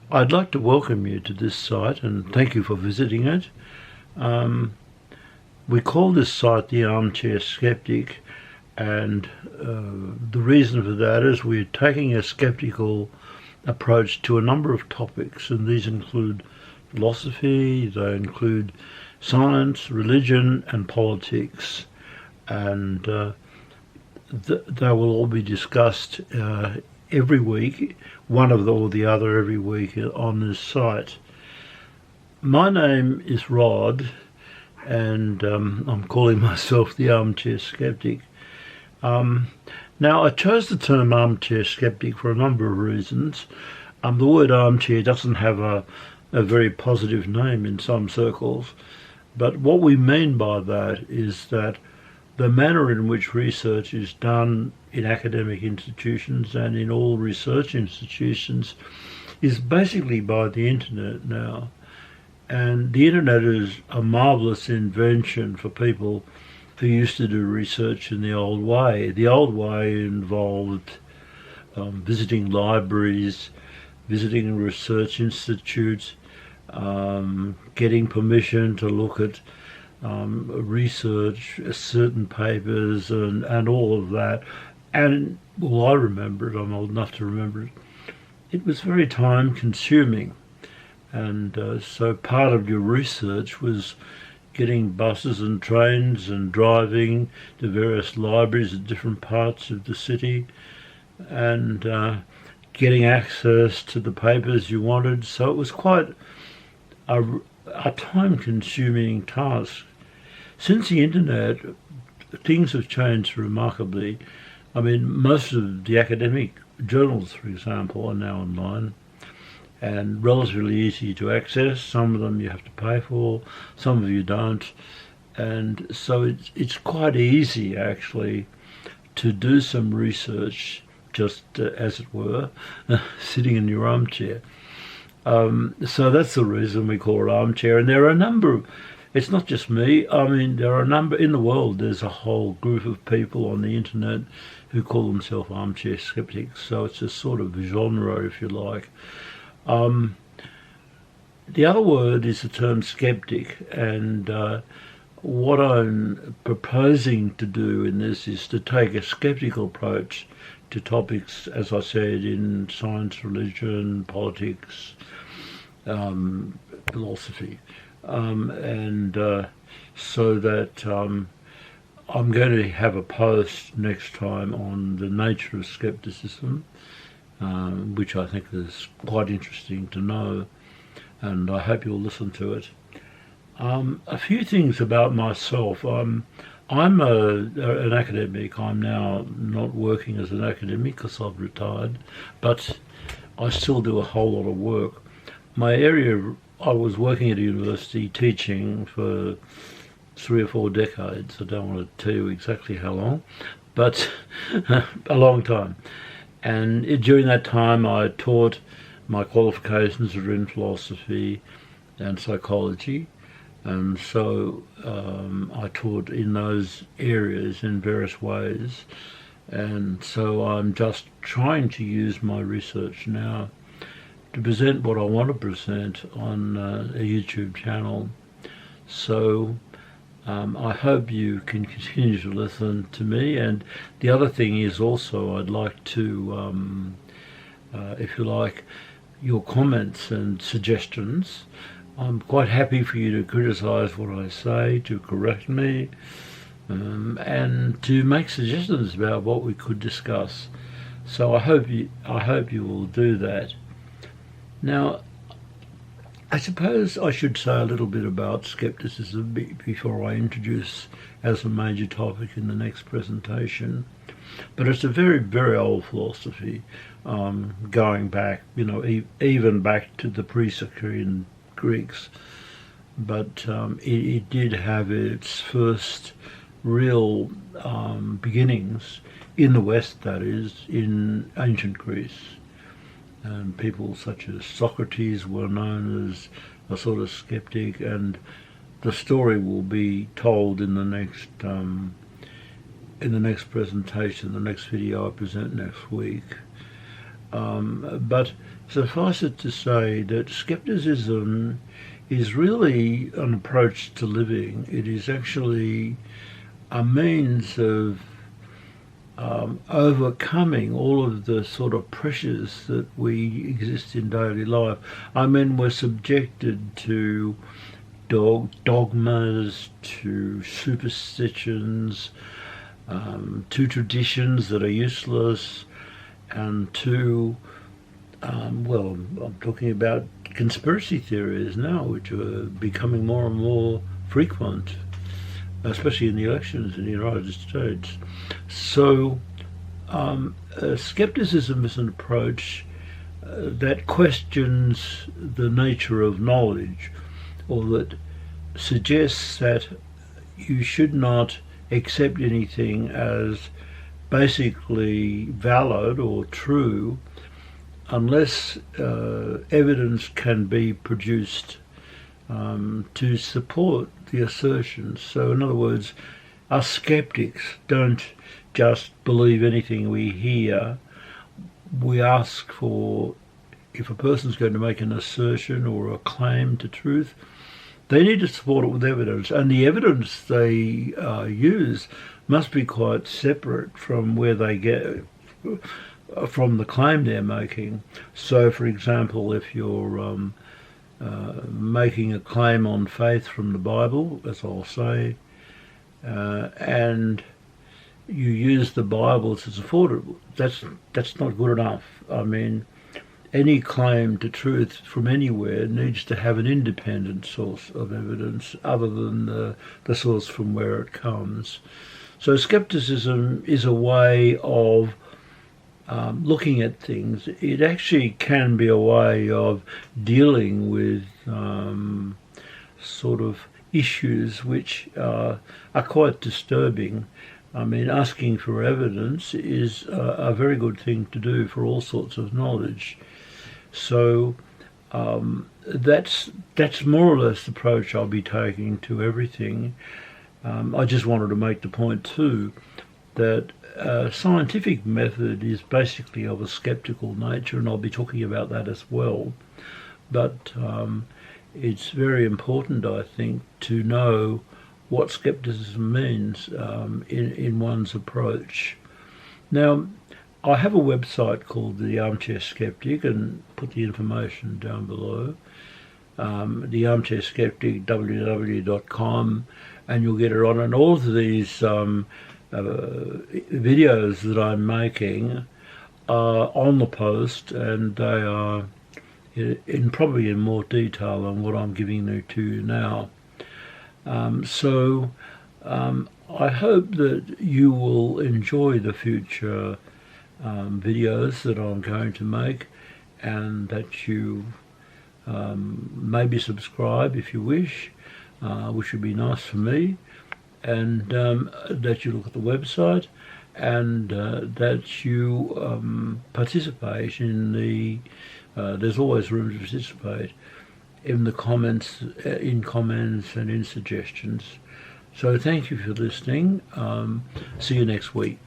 I'd like to welcome you to this site and thank you for visiting it. We call this site the Armchair Skeptic, and the reason for that is we're taking a skeptical approach to a number of topics, and these include philosophy, they include science, religion and politics, and they will all be discussed every week, one of the or the other every week on this site. My name is Rod, and I'm calling myself the Armchair Skeptic. Now, I chose the term armchair skeptic for a number of reasons. The word armchair doesn't have a very positive name in some circles, but what we mean by that is that the manner in which research is done in academic institutions and in all research institutions is basically by the internet now. And the internet is a marvellous invention for people who used to do research in the old way. The old way involved visiting libraries, visiting research institutes, getting permission to look at research, certain papers and all of that. And, well, I remember it, I'm old enough to remember it. It was very time consuming. And so part of your research was getting buses and trains and driving to various libraries at different parts of the city and getting access to the papers you wanted. So it was quite a time-consuming task. Since the internet, things have changed remarkably. I mean, most of the academic journals, for example, are now online and relatively easy to access. Some of them you have to pay for, some of you don't. And so it's quite easy, actually, to do some research, just as it were, sitting in your armchair. So that's the reason we call it armchair. And there are a number of, it's not just me, I mean, there are a number, in the world there's a whole group of people on the internet who call themselves armchair skeptics. So it's a sort of genre, if you like. The other word is the term skeptic, and what I'm proposing to do in this is to take a skeptical approach to topics, as I said, in science, religion, politics, philosophy, and so that I'm going to have a post next time on the nature of skepticism, which I think is quite interesting to know, and I hope you'll listen to it. A few things about myself. I'm an academic. I'm now not working as an academic because I've retired, but I still do a whole lot of work. My area, I was working at a university teaching for 3 or 4 decades. I don't want to tell you exactly how long, but a long time. And during that time I taught. My qualifications are in philosophy and psychology, and so I taught in those areas in various ways, and so I'm just trying to use my research now to present what I want to present on a YouTube channel. So I hope you can continue to listen to me. And the other thing is also I'd like to, if you like, your comments and suggestions. I'm quite happy for you to criticise what I say, to correct me, and to make suggestions about what we could discuss. So I hope you will do that. Now, I suppose I should say a little bit about skepticism before I introduce as a major topic in the next presentation. But it's a very, very old philosophy, going back, even back to the pre-Socratic Greeks. But it did have its first real beginnings in the West, that is, in ancient Greece. And people such as Socrates were known as a sort of skeptic, and the story will be told in the next presentation, the next video I present next week. But suffice it to say that skepticism is really an approach to living. It is actually a means of overcoming all of the sort of pressures that we exist in daily life. I mean, we're subjected to dogmas, to superstitions, to traditions that are useless, and to, well, I'm talking about conspiracy theories now, which are becoming more and more frequent, especially in the elections in the United States. So, skepticism is an approach that questions the nature of knowledge, or that suggests that you should not accept anything as basically valid or true unless evidence can be produced to support the assertions. So in other words, us skeptics don't just believe anything we hear. We ask for, if a person's going to make an assertion or a claim to truth, they need to support it with evidence, and the evidence they use must be quite separate from where they get from the claim they're making. So, for example, if you're making a claim on faith from the Bible, as I'll say, and you use the Bible to support it, that's not good enough. I mean, any claim to truth from anywhere needs to have an independent source of evidence other than the source from where it comes. So skepticism is a way of looking at things. It actually can be a way of dealing with sort of issues which are quite disturbing. I mean, asking for evidence is a very good thing to do for all sorts of knowledge. So that's more or less the approach I'll be taking to everything. I just wanted to make the point too that scientific method is basically of a skeptical nature, and I'll be talking about that as well. But it's very important, I think, to know what skepticism means in one's approach. Now, I have a website called The Armchair Skeptic, and put the information down below. The Armchair Skeptic, www.com, and you'll get it on. And all of these videos that I'm making are on the post, and they are probably in more detail than what I'm giving to you now. So I hope that you will enjoy the future videos that I'm going to make, and that you maybe subscribe if you wish, which would be nice for me, and that you look at the website, and that you participate in the there's always room to participate in the comments and in suggestions. So thank you for listening. See you next week.